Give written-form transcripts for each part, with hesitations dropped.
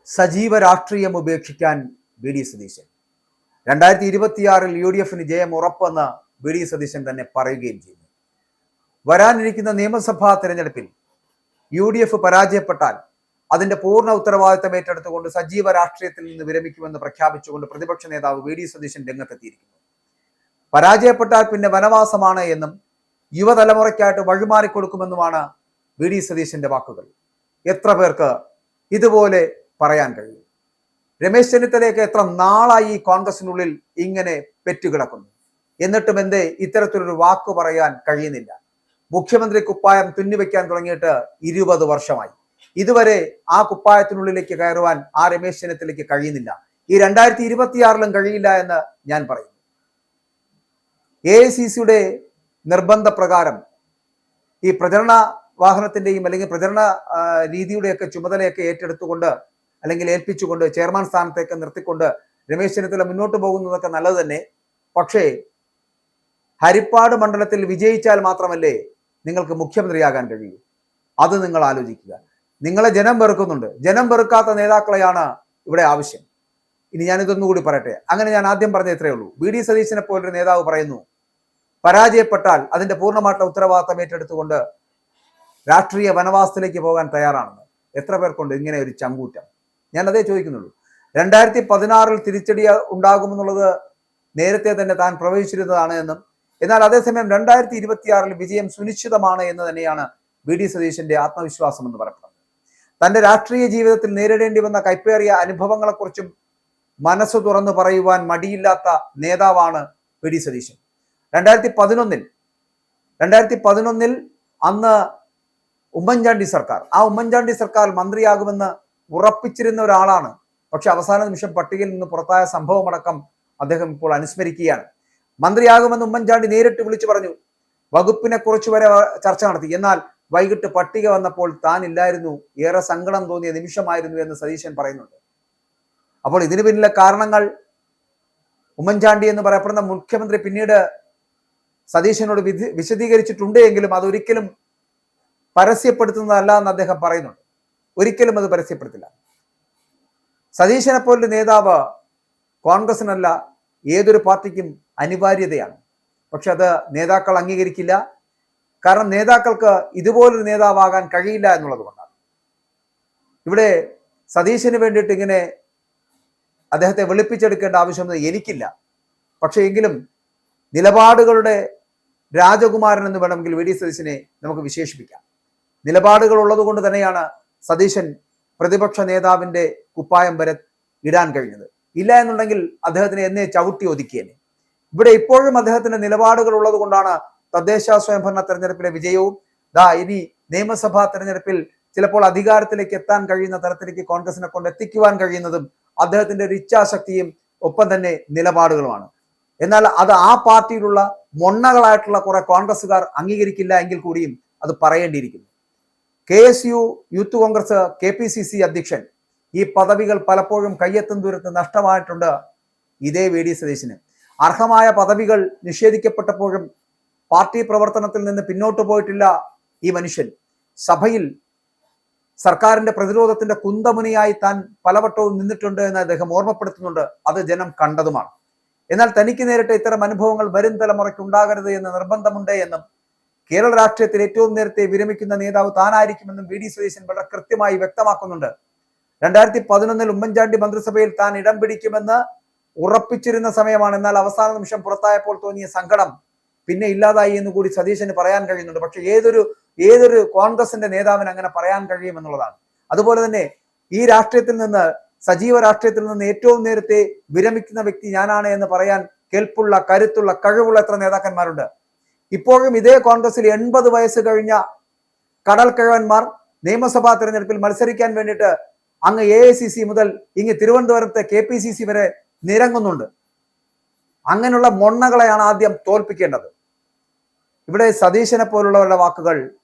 സജീവ രാഷ്ട്രീയം ഉപേക്ഷിക്കാൻ വി ഡി സതീശൻ. 2026 UDFിന് ജയം ഉറപ്പെന്ന് വി ഡി സതീശൻ തന്നെ പറയുകയും ചെയ്യുന്നു. വരാനിരിക്കുന്ന നിയമസഭാ തെരഞ്ഞെടുപ്പിൽ UDF പരാജയപ്പെട്ടാൽ അതിന്റെ പൂർണ്ണ ഉത്തരവാദിത്തം ഏറ്റെടുത്തുകൊണ്ട് സജീവ രാഷ്ട്രീയത്തിൽ നിന്ന് വിരമിക്കുമെന്ന് പ്രഖ്യാപിച്ചുകൊണ്ട് പ്രതിപക്ഷ നേതാവ് വി ഡി സതീശൻ രംഗത്തെത്തിയിരിക്കുന്നു. പരാജയപ്പെട്ടാൽ പിന്നെ വനവാസമാണ് എന്നും യുവതലമുറയ്ക്കായിട്ട് വഴിമാറിക്കൊടുക്കുമെന്നുമാണ് വി ഡി സതീശന്റെ വാക്കുകൾ. എത്ര പേർക്ക് ഇതുപോലെ പറയാൻ കഴിയും? രമേശ് ചെന്നിത്തലയൊക്കെ എത്ര നാളായി കോൺഗ്രസിനുള്ളിൽ ഇങ്ങനെ പെറ്റുകിടക്കുന്നു, എന്നിട്ടും എന്തേ ഇത്തരത്തിലൊരു വാക്ക് പറയാൻ കഴിയുന്നില്ല? മുഖ്യമന്ത്രി കുപ്പായം തുന്നിവെക്കാൻ തുടങ്ങിയിട്ട് 20 വർഷമായി. ഇതുവരെ ആ കുപ്പായത്തിനുള്ളിലേക്ക് കയറുവാൻ ആ രമേശ് ചെന്നിത്തലയ്ക്ക് കഴിയുന്നില്ല. ഈ 2026 കഴിയില്ല എന്ന് ഞാൻ പറയുന്നു. AICCയുടെ നിർബന്ധപ്രകാരം ഈ പ്രചരണ വാഹനത്തിന്റെയും അല്ലെങ്കിൽ പ്രചരണ രീതിയുടെയൊക്കെ ചുമതലയൊക്കെ ഏറ്റെടുത്തുകൊണ്ട് അല്ലെങ്കിൽ ഏൽപ്പിച്ചുകൊണ്ട് ചെയർമാൻ സ്ഥാനത്തേക്ക് നിർത്തിക്കൊണ്ട് രമേശ് ചെന്നിത്തല മുന്നോട്ട് പോകുന്നതൊക്കെ നല്ലത് തന്നെ. പക്ഷേ ഹരിപ്പാട് മണ്ഡലത്തിൽ വിജയിച്ചാൽ മാത്രമല്ലേ നിങ്ങൾക്ക് മുഖ്യമന്ത്രിയാകാൻ കഴിയൂ? അത് നിങ്ങൾ ആലോചിക്കുക. നിങ്ങളെ ജനം വെറുക്കുന്നുണ്ട്. ജനം വെറുക്കാത്ത നേതാക്കളെയാണ് ഇവിടെ ആവശ്യം. ഇനി ഞാനിതൊന്നും കൂടി പറയട്ടെ. അങ്ങനെ ഞാൻ ആദ്യം പറഞ്ഞ ഇത്രയേ ഉള്ളൂ. വി ഡി സതീശനെ പോലൊരു നേതാവ് പറയുന്നു, പരാജയപ്പെട്ടാൽ അതിന്റെ പൂർണ്ണമായിട്ടുള്ള ഉത്തരവാദിത്തം ഏറ്റെടുത്തുകൊണ്ട് രാഷ്ട്രീയ വനവാസത്തിലേക്ക് പോകാൻ തയ്യാറാണെന്ന്. എത്ര പേർക്കുണ്ട് ഇങ്ങനെ ഒരു ചങ്കൂറ്റം? ഞാൻ അതേ ചോദിക്കുന്നുള്ളൂ. 2016 തിരിച്ചടി ഉണ്ടാകുമെന്നുള്ളത് നേരത്തെ തന്നെ താൻ പ്രവചിച്ചിരുന്നതാണ് എന്നും, എന്നാൽ അതേസമയം 2026 വിജയം സുനിശ്ചിതമാണ് എന്ന് തന്നെയാണ് വി ഡി സതീശന്റെ ആത്മവിശ്വാസം എന്ന് പറയുന്നത്. തന്റെ രാഷ്ട്രീയ ജീവിതത്തിൽ നേരിടേണ്ടി വന്ന കൈപ്പേറിയ അനുഭവങ്ങളെക്കുറിച്ചും മനസ്സ് തുറന്നു പറയുവാൻ മടിയില്ലാത്ത നേതാവാണ് വി ഡി സതീശൻ. 2011 അന്ന് ഉമ്മൻചാണ്ടി സർക്കാർ, ആ ഉമ്മൻചാണ്ടി സർക്കാർ മന്ത്രിയാകുമെന്ന് ഉറപ്പിച്ചിരുന്ന ഒരാളാണ്. പക്ഷെ അവസാന നിമിഷം പട്ടികയിൽ നിന്ന് പുറത്തായ സംഭവമടക്കം അദ്ദേഹം ഇപ്പോൾ അനുസ്മരിക്കുകയാണ്. മന്ത്രിയാകുമെന്ന് ഉമ്മൻചാണ്ടി നേരിട്ട് വിളിച്ചു പറഞ്ഞു. വകുപ്പിനെ കുറിച്ച് വരെ ചർച്ച നടത്തി. എന്നാൽ വൈകിട്ട് പട്ടിക വന്നപ്പോൾ താൻ ഇല്ലായിരുന്നു. ഏറെ സങ്കടം തോന്നിയ നിമിഷമായിരുന്നു എന്ന് സതീശൻ പറയുന്നുണ്ട്. അപ്പോൾ ഇതിന് പിന്നിലെ കാരണങ്ങൾ ഉമ്മൻചാണ്ടി എന്ന് പറയപ്പെടുന്ന മുഖ്യമന്ത്രി പിന്നീട് സതീശനോട് വിശദീകരിച്ചിട്ടുണ്ട് എങ്കിലും അതൊരിക്കലും പരസ്യപ്പെടുത്തുന്നതല്ല എന്ന് അദ്ദേഹം പറയുന്നുണ്ട്. ഒരിക്കലും അത് പരസ്യപ്പെടുത്തില്ല. സതീശനെ പോലൊരു നേതാവ് കോൺഗ്രസിനല്ല ഏതൊരു പാർട്ടിക്കും അനിവാര്യതയാണ്. പക്ഷെ അത് നേതാക്കൾ അംഗീകരിക്കില്ല. കാരണം നേതാക്കൾക്ക് ഇതുപോലൊരു നേതാവാകാൻ കഴിയില്ല എന്നുള്ളത് കൊണ്ടാണ്. ഇവിടെ സതീശന് വേണ്ടിയിട്ട് ഇങ്ങനെ അദ്ദേഹത്തെ വെളുപ്പിച്ചെടുക്കേണ്ട ആവശ്യമൊന്നും എനിക്കില്ല. പക്ഷെ എങ്കിലും നിലപാടുകളുടെ രാജകുമാരൻ എന്ന് വേണമെങ്കിൽ വി ഡി സതീശനെ നമുക്ക് വിശേഷിപ്പിക്കാം. നിലപാടുകൾ ഉള്ളത് കൊണ്ട് തന്നെയാണ് സതീശൻ പ്രതിപക്ഷ നേതാവിന്റെ കുപ്പായം വരെ ഇടാൻ കഴിഞ്ഞത്. ഇല്ല എന്നുണ്ടെങ്കിൽ അദ്ദേഹത്തിന് എന്നെ ചവിട്ടി ഒതുക്കിയേനെ. ഇവിടെ ഇപ്പോഴും അദ്ദേഹത്തിന്റെ നിലപാടുകൾ ഉള്ളത് കൊണ്ടാണ് തദ്ദേശ സ്വയംഭരണ തെരഞ്ഞെടുപ്പിലെ വിജയവും ഇനി നിയമസഭാ തെരഞ്ഞെടുപ്പിൽ ചിലപ്പോൾ അധികാരത്തിലേക്ക് എത്താൻ കഴിയുന്ന തരത്തിലേക്ക് കോൺഗ്രസിനെ കൊണ്ട് എത്തിക്കുവാൻ കഴിയുന്നതും അദ്ദേഹത്തിന്റെ ഒരു ഇച്ഛാശക്തിയും ഒപ്പം തന്നെ നിലപാടുകളുമാണ്. എന്നാൽ അത് ആ പാർട്ടിയിലുള്ള മൊണ്ണകളായിട്ടുള്ള കുറെ കോൺഗ്രസുകാർ അംഗീകരിക്കില്ല എങ്കിൽ കൂടിയും അത് പറയേണ്ടിയിരിക്കുന്നു. KSU യൂത്ത് കോൺഗ്രസ് KPCC അധ്യക്ഷൻ, ഈ പദവികൾ പലപ്പോഴും കയ്യെത്തും ദൂരത്ത് നഷ്ടമായിട്ടുണ്ട് ഇതേ വി ഡി സതീശന്. അർഹമായ പദവികൾ നിഷേധിക്കപ്പെട്ടപ്പോഴും പാർട്ടി പ്രവർത്തനത്തിൽ നിന്ന് പിന്നോട്ട് പോയിട്ടില്ല ഈ മനുഷ്യൻ. സഭയിൽ സർക്കാരിന്റെ പ്രതിരോധത്തിന്റെ കുന്തമുനയായി താൻ പലവട്ടവും നിന്നിട്ടുണ്ട് എന്ന് അദ്ദേഹം ഓർമ്മപ്പെടുത്തുന്നുണ്ട്. അത് ജനം കണ്ടതുമാണ്. എന്നാൽ തനിക്ക് നേരിട്ട് ഇത്തരം അനുഭവങ്ങൾ വരും തലമുറയ്ക്ക് ഉണ്ടാകരുത് എന്ന് നിർബന്ധമുണ്ട് എന്നും കേരള രാഷ്ട്രീയത്തിൽ ഏറ്റവും നേരത്തെ വിരമിക്കുന്ന നേതാവ് താനായിരിക്കുമെന്നും വി ഡി സതീശൻ വളരെ കൃത്യമായി വ്യക്തമാക്കുന്നുണ്ട്. 2011 ഉമ്മൻചാണ്ടി മന്ത്രിസഭയിൽ താൻ ഇടം പിടിക്കുമെന്ന് ഉറപ്പിച്ചിരുന്ന സമയമാണ്. എന്നാൽ അവസാന നിമിഷം പുറത്തായപ്പോൾ തോന്നിയ സങ്കടം പിന്നെ ഇല്ലാതായി എന്ന് കൂടി സതീശന് പറയാൻ കഴിയുന്നുണ്ട്. പക്ഷെ ഏതൊരു കോൺഗ്രസിന്റെ നേതാവിന് അങ്ങനെ പറയാൻ കഴിയുമെന്നുള്ളതാണ്. അതുപോലെ തന്നെ ഈ രാഷ്ട്രീയത്തിൽ നിന്ന്, സജീവ രാഷ്ട്രീയത്തിൽ നിന്ന് ഏറ്റവും നേരത്തെ വിരമിക്കുന്ന വ്യക്തി ഞാനാണ് എന്ന് പറയാൻ കേൾപ്പുള്ള, കരുത്തുള്ള, കഴിവുള്ള എത്ര നേതാക്കന്മാരുണ്ട്. ഇപ്പോഴും ഇതേ കോൺഗ്രസിൽ 80 വയസ്സ് കഴിഞ്ഞ കടൽ കിഴവന്മാർ നിയമസഭാ തെരഞ്ഞെടുപ്പിൽ മത്സരിക്കാൻ വേണ്ടിയിട്ട് അങ്ങ് AICC മുതൽ ഇങ്ങ് തിരുവനന്തപുരത്തെ KPCC വരെ നിരങ്ങുന്നുണ്ട്. അങ്ങനെയുള്ള മൊണ്ണകളെയാണ് ആദ്യം തോൽപ്പിക്കേണ്ടത്. ഇവിടെ സതീശനെ പോലുള്ളവരുടെ വാക്കുകൾ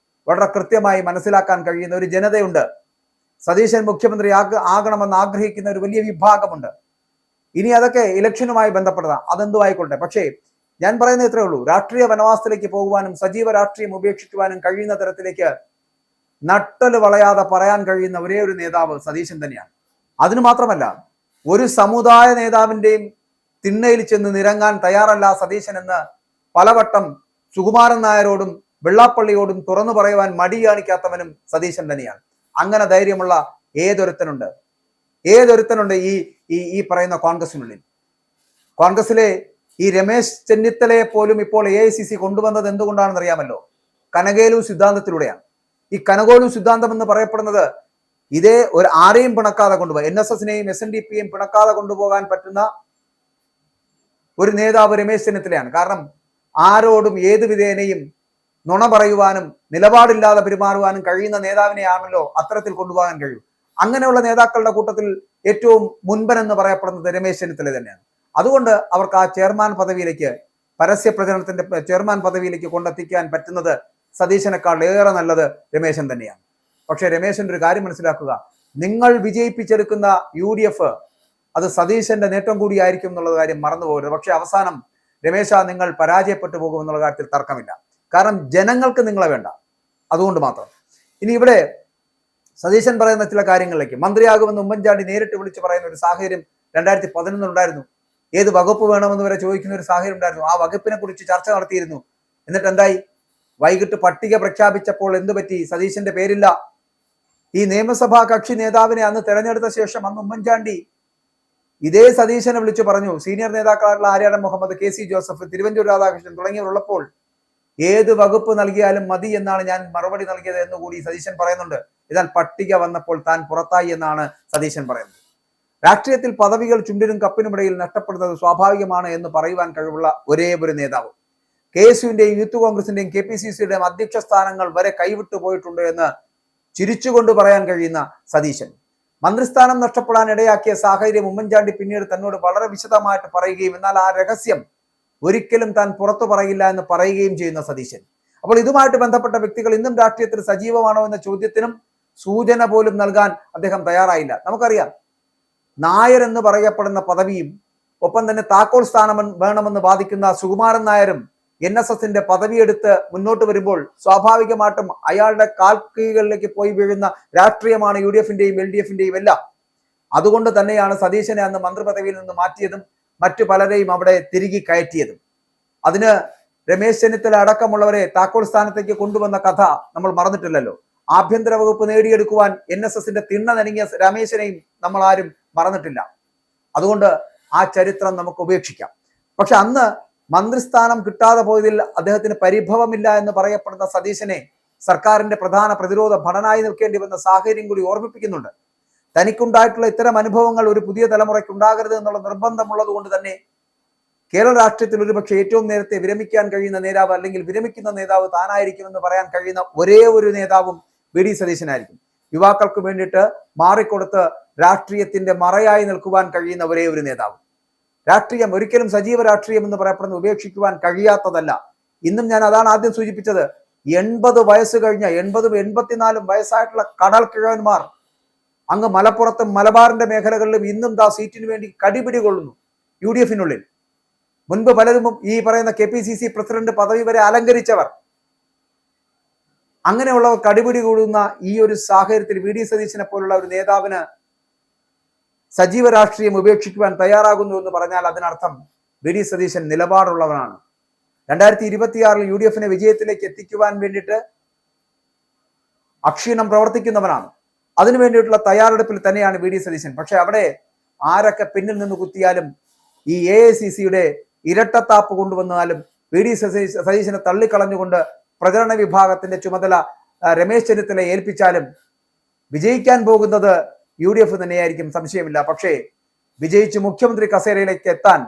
വളരെ കൃത്യമായി മനസ്സിലാക്കാൻ കഴിയുന്ന ഒരു ജനതയുണ്ട്. സതീശൻ മുഖ്യമന്ത്രി ആകണമെന്ന് ആഗ്രഹിക്കുന്ന ഒരു വലിയ വിഭാഗമുണ്ട്. ഇനി അതൊക്കെ ഇലക്ഷനുമായി ബന്ധപ്പെട്ടതാണ്, അതെന്തോ ആയിക്കൊള്ളട്ടെ. പക്ഷേ ഞാൻ പറയുന്നത് ഇത്രയേ ഉള്ളൂ. രാഷ്ട്രീയ വനവാസത്തിലേക്ക് പോകുവാനും സജീവ രാഷ്ട്രീയം ഉപേക്ഷിക്കുവാനും കഴിയുന്ന തരത്തിലേക്ക് നട്ടല് വളയാതെ പറയാൻ കഴിയുന്ന ഒരേ ഒരു നേതാവ് സതീശൻ തന്നെയാണ്. അതിനു മാത്രമല്ല, ഒരു സമുദായ നേതാവിന്റെയും തിണ്ണയിൽ ചെന്ന് നിരങ്ങാൻ തയ്യാറല്ല സതീശൻ എന്ന് പലവട്ടം സുകുമാരൻ നായരോടും വെള്ളാപ്പള്ളിയോടും തുറന്നു പറയുവാൻ മടി കാണിക്കാത്തവനും സതീശൻ തന്നെയാണ്. അങ്ങനെ ധൈര്യമുള്ള ഏതൊരുത്തനുണ്ട് ഈ ഈ പറയുന്ന കോൺഗ്രസിനുള്ളിൽ? കോൺഗ്രസിലെ ഈ രമേശ് ചെന്നിത്തലയെ പോലും ഇപ്പോൾ AICC കൊണ്ടുവന്നത് എന്തുകൊണ്ടാണെന്ന് അറിയാമല്ലോ? കനകേലു സിദ്ധാന്തത്തിലൂടെയാണ്. ഈ കനകോലു സിദ്ധാന്തം എന്ന് പറയപ്പെടുന്നത് ഇതേ ഒരു ആരെയും പിണക്കാതെ കൊണ്ടുപോകാൻ, NSSനെയും SNDPയെയും പിണക്കാതെ കൊണ്ടുപോകാൻ പറ്റുന്ന ഒരു നേതാവ് രമേശ് ചെന്നിത്തലയാണ്. കാരണം ആരോടും ഏത് വിധേനയും നുണ പറയുവാനും നിലപാടില്ലാതെ പെരുമാറുവാനും കഴിയുന്ന നേതാവിനെയാണല്ലോ അത്തരത്തിൽ കൊണ്ടുപോകാൻ കഴിയും. അങ്ങനെയുള്ള നേതാക്കളുടെ കൂട്ടത്തിൽ ഏറ്റവും മുൻപൻ എന്ന് പറയപ്പെടുന്നത് രമേശ് ചെന്നിത്തല തന്നെയാണ്. അതുകൊണ്ട് അവർക്ക് ആ ചെയർമാൻ പദവിയിലേക്ക്, പരസ്യ പ്രചരണത്തിന്റെ ചെയർമാൻ പദവിയിലേക്ക് കൊണ്ടെത്തിക്കാൻ പറ്റുന്നത് സതീശനേക്കാൾ ഏറെ നല്ലത് രമേശൻ തന്നെയാണ്. പക്ഷെ രമേശന്റെ ഒരു കാര്യം മനസ്സിലാക്കുക, നിങ്ങൾ വിജയിപ്പിച്ചെടുക്കുന്ന UDF അത് സതീശന്റെ നേട്ടം കൂടിയായിരിക്കും എന്നുള്ള കാര്യം മറന്നുപോകരുത്. പക്ഷെ അവസാനം രമേശ നിങ്ങൾ പരാജയപ്പെട്ടു പോകുമെന്നുള്ള കാര്യത്തിൽ തർക്കമില്ല. കാരണം ജനങ്ങൾക്ക് നിങ്ങളെ വേണ്ട, അതുകൊണ്ട് മാത്രം. ഇനി ഇവിടെ സതീശൻ പറയുന്ന ചില കാര്യങ്ങളിലേക്ക്, മന്ത്രിയാകുമെന്ന് ഉമ്മൻചാണ്ടി നേരിട്ട് വിളിച്ചു പറയുന്ന ഒരു സാഹചര്യം 2011 ഉണ്ടായിരുന്നു. ഏത് വകുപ്പ് വേണമെന്ന് വരെ ചോദിക്കുന്ന ഒരു സാഹചര്യം ഉണ്ടായിരുന്നു. ആ വകുപ്പിനെ കുറിച്ച് ചർച്ച നടത്തിയിരുന്നു. എന്നിട്ട് എന്തായി? വൈകിട്ട് പട്ടിക പ്രഖ്യാപിച്ചപ്പോൾ എന്തു പറ്റി? സതീശന്റെ പേരില്ല. ഈ നിയമസഭാ കക്ഷി നേതാവിനെ അന്ന് തെരഞ്ഞെടുത്ത ശേഷം അന്ന് ഉമ്മൻചാണ്ടി ഇതേ സതീശനെ വിളിച്ചു പറഞ്ഞു, സീനിയർ നേതാക്കളായിട്ടുള്ള ആര്യാടൻ മുഹമ്മദ്, KC ജോസഫ്, തിരുവഞ്ചൂർ രാധാകൃഷ്ണൻ തുടങ്ങിയവരുള്ളപ്പോൾ ഏത് വകുപ്പ് നൽകിയാലും മതി എന്നാണ് ഞാൻ മറുപടി നൽകിയത് എന്നുകൂടി സതീശൻ പറയുന്നുണ്ട്. എന്നാൽ പട്ടിക വന്നപ്പോൾ താൻ പുറത്തായി എന്നാണ് സതീശൻ പറയുന്നത്. രാഷ്ട്രീയത്തിൽ പദവികൾ ചുണ്ടിനും കപ്പിനുമിടയിൽ നഷ്ടപ്പെടുന്നത് സ്വാഭാവികമാണ് എന്ന് പറയുവാൻ കഴിവുള്ള ഒരേ ഒരു നേതാവ്. KSUവിന്റെയും യൂത്ത് കോൺഗ്രസിന്റെയും KPCCയുടെയും അധ്യക്ഷ സ്ഥാനങ്ങൾ വരെ കൈവിട്ടു പോയിട്ടുണ്ട് എന്ന് ചിരിച്ചുകൊണ്ട് പറയാൻ കഴിയുന്ന സതീശൻ മന്ത്രിസ്ഥാനം നഷ്ടപ്പെടാൻ ഇടയാക്കിയ സാഹചര്യം ഉമ്മൻചാണ്ടി പിന്നീട് തന്നോട് വളരെ വിശദമായിട്ട് പറയുകയും എന്നാൽ ആ രഹസ്യം ഒരിക്കലും താൻ പുറത്തു പറയില്ല എന്ന് പറയുകയും ചെയ്യുന്ന സതീശൻ. അപ്പോൾ ഇതുമായിട്ട് ബന്ധപ്പെട്ട വ്യക്തികൾ ഇന്നും രാഷ്ട്രീയത്തിൽ സജീവമാണോ എന്ന ചോദ്യത്തിനും സൂചന പോലും നൽകാൻ അദ്ദേഹം തയ്യാറായില്ല. നമുക്കറിയാം, നായർ എന്ന് പറയപ്പെടുന്ന പദവിയും ഒപ്പം തന്നെ താക്കോൽ സ്ഥാനം വേണമെന്ന് വാദിക്കുന്ന സുകുമാരൻ നായരും NSSന്റെ പദവിയെടുത്ത് മുന്നോട്ട് വരുമ്പോൾ സ്വാഭാവികമായിട്ടും അയാളുടെ കാൽക്കീകളിലേക്ക് പോയി വീഴുന്ന രാഷ്ട്രീയമാണ് UDFന്റെയും LDFന്റെയും എല്ലാം. അതുകൊണ്ട് തന്നെയാണ് സതീശനെ അന്ന് മന്ത്രിപദവിയിൽ നിന്ന് മാറ്റിയതും മറ്റു പലരെയും അവിടെ തിരികെ കയറ്റിയതും. അതിന് രമേശ് ചെന്നിത്തല അടക്കമുള്ളവരെ താക്കോൽ സ്ഥാനത്തേക്ക് കൊണ്ടുവന്ന കഥ നമ്മൾ മറന്നിട്ടില്ലല്ലോ. ആഭ്യന്തര വകുപ്പ് നേടിയെടുക്കുവാൻ NSSന്റെ തിണ്ണ നനങ്ങിയ രമേശനെയും നമ്മൾ ആരും മറന്നിട്ടില്ല. അതുകൊണ്ട് ആ ചരിത്രം നമുക്ക് ഉപേക്ഷിക്കാം. പക്ഷെ അന്ന് മന്ത്രിസ്ഥാനം കിട്ടാതെ പോയതിൽ അദ്ദേഹത്തിന് പരിഭവമില്ല എന്ന് പറയപ്പെടുന്ന സതീശനെ സർക്കാരിന്റെ പ്രധാന പ്രതിരോധ ഭടനായി നിൽക്കേണ്ടി വന്ന സാഹചര്യം കൂടി ഓർമ്മിപ്പിക്കുന്നുണ്ട്. തനിക്കുണ്ടായിട്ടുള്ള ഇത്തരം അനുഭവങ്ങൾ ഒരു പുതിയ തലമുറയ്ക്ക് ഉണ്ടാകരുത് എന്നുള്ള നിർബന്ധമുള്ളത് കൊണ്ട് തന്നെ കേരള രാഷ്ട്രീയത്തിൽ ഒരുപക്ഷെ ഏറ്റവും നേരത്തെ വിരമിക്കാൻ കഴിയുന്ന നേതാവ് അല്ലെങ്കിൽ വിരമിക്കുന്ന നേതാവ് താനായിരിക്കുമെന്ന് പറയാൻ കഴിയുന്ന ഒരേ ഒരു നേതാവും VD സതീശനായിരിക്കും. യുവാക്കൾക്ക് വേണ്ടിയിട്ട് മാറിക്കൊടുത്ത് രാഷ്ട്രീയത്തിന്റെ മറയായി നിൽക്കുവാൻ കഴിയുന്ന ഒരേ ഒരു നേതാവ്. രാഷ്ട്രീയം ഒരിക്കലും സജീവ രാഷ്ട്രീയം എന്ന് പറയപ്പെടുന്നത് ഉപേക്ഷിക്കുവാൻ കഴിയാത്തതല്ല. ഇന്നും ഞാൻ അതാണ് ആദ്യം സൂചിപ്പിച്ചത്. 80 വയസ്സ് കഴിഞ്ഞ 80ഉം 84ഉം വയസ്സായിട്ടുള്ള കടൽ കിഴവന്മാർ അങ്ങ് മലപ്പുറത്തും മലബാറിന്റെ മേഖലകളിലും ഇന്നും സീറ്റിന് വേണ്ടി കടിപിടി കൊള്ളുന്നു UDFനുള്ളിൽ. മുൻപ് പലരും ഈ പറയുന്ന KPCC പ്രസിഡന്റ് പദവി വരെ അലങ്കരിച്ചവർ. അങ്ങനെയുള്ളവർ കടിപിടി കൂടുന്ന ഈ ഒരു സാഹചര്യത്തിൽ VD സതീശനെ പോലുള്ള ഒരു നേതാവിന് സജീവ രാഷ്ട്രീയം ഉപേക്ഷിക്കുവാൻ തയ്യാറാകുന്നു എന്ന് പറഞ്ഞാൽ അതിനർത്ഥം VD സതീശൻ നിലപാടുള്ളവനാണ്. 2026 UDFനെ വിജയത്തിലേക്ക് എത്തിക്കുവാൻ വേണ്ടിയിട്ട് അക്ഷീണം പ്രവർത്തിക്കുന്നവനാണ്. അതിനു വേണ്ടിയിട്ടുള്ള തയ്യാറെടുപ്പിൽ തന്നെയാണ് VD സതീശൻ. പക്ഷെ അവിടെ ആരൊക്കെ പിന്നിൽ നിന്ന് കുത്തിയാലും ഈ AICCയുടെ ഇരട്ടത്താപ്പ് കൊണ്ടുവന്നാലും VD സതീശനെ തള്ളിക്കളഞ്ഞുകൊണ്ട് പ്രചരണ വിഭാഗത്തിന്റെ ചുമതല രമേശ് ചെന്നിത്തല ഏൽപ്പിച്ചാലും വിജയിക്കാൻ പോകുന്നത് UDF തന്നെയായിരിക്കും, സംശയമില്ല. പക്ഷേ വിജയിച്ച് മുഖ്യമന്ത്രി കസേരയിലേക്ക് എത്താൻ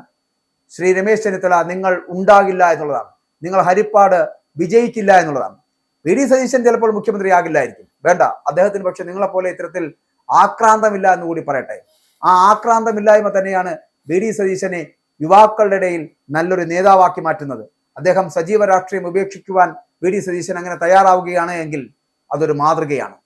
ശ്രീ രമേശ് ചെന്നിത്തല നിങ്ങൾ ഉണ്ടാകില്ല എന്നുള്ളതാണ്. നിങ്ങൾ ഹരിപ്പാട് വിജയിക്കില്ല എന്നുള്ളതാണ്. VD സതീശൻ ചിലപ്പോൾ മുഖ്യമന്ത്രിയാകില്ലായിരിക്കും, വേണ്ട അദ്ദേഹത്തിന്. പക്ഷെ നിങ്ങളെപ്പോലെ ഇത്തരത്തിൽ ആക്രാന്തമില്ല എന്ന് കൂടി പറയട്ടെ. ആ ആക്രാന്തമില്ലായ്മ തന്നെയാണ് VD സതീശനെ യുവാക്കളുടെ ഇടയിൽ നല്ലൊരു നേതാവാക്കി മാറ്റുന്നത്. അദ്ദേഹം സജീവ രാഷ്ട്രീയം ഉപേക്ഷിക്കുവാൻ VD സതീശൻ അങ്ങനെ തയ്യാറാവുകയാണ് എങ്കിൽ അതൊരു മാതൃകയാണ്.